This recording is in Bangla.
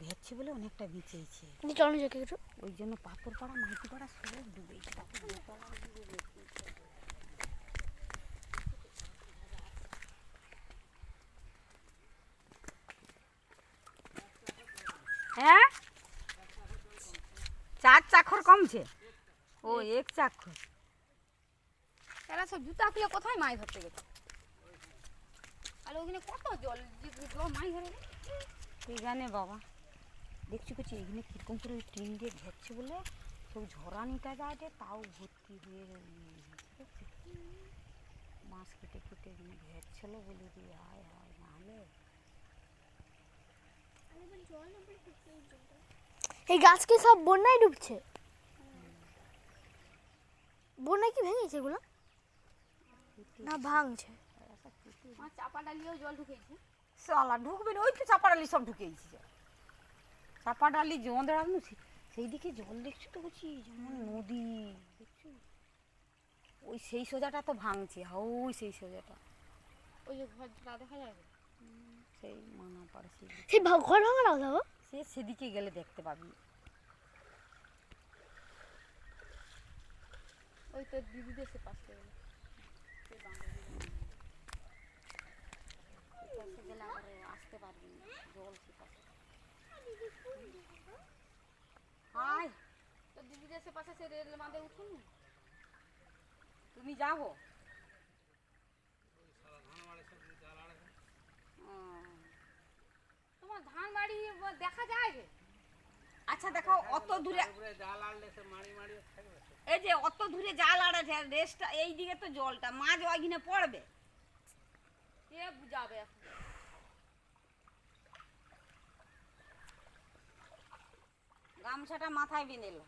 ঘেরছে বলে অনেকটা বেঁচেছে। ওই জন্য পাথর পাড়া মাটি পাড়া সব ডুবেছে। হ্যাঁ, 4 চাখর কমছে। ও 1 চাখর। এরা সব জুতা খুলে কোথায় মাছ ধরতে গেছে? আর ওখানে কত জল মাছ ধরে এখানে বাবা দেখছি করছি এখানে কীরকম করে ওই ট্রেন দিয়ে ঘেরছে বলে সব ঝরানিটা যায় যে তাও ভর্তি হয়ে মাছ কেটে কেটে এখানে ঘেরছিল বলে দিয়ে আয় আয় নাহলে এই গাছ কি সব বন্যায় ডুবছে? বন্যায় কি ভেঙেছে এগুলো না ভাঙছে? চাপা ডালিও জল ঢুকেছে। সালা ঢুকবে না, ওই তো চাপাডালি সব ঢুকেছে। চাপাডালি জোঁদড়া সেই দিকে জল দেখছো তো বলছি যেমন নদী দেখছো। ওই সেই সোজাটা তো ভাঙছে, ওই সেই সোজাটা ওই যে ঘরটা দেখা যাবে সেই মানা পাড়ে সেই ঘর ভাঙা না সে সেদিকে গেলে দেখতে পাবি। ওই তোর দিদি দেশে পাশে গেলে আবার আসতে পারবি না, জল সে পাশে। হাই তোর দিদি দেশে পাশে সে রেল বাঁধে উঠুন। তুমি যাবো? তোমার ধান বাড়ি দেখা যায় যে। আচ্ছা দেখো অত দূরে জাল আড়লে সে মারি মারি থাকবে। এই যে অত দূরে জাল আড়াছে রেসটা এই দিকে তো জলটা মাছ ওইখানে পড়বে। কে বুঝাবে এখন? গামছাটা মাথায় বেঁধে এলো।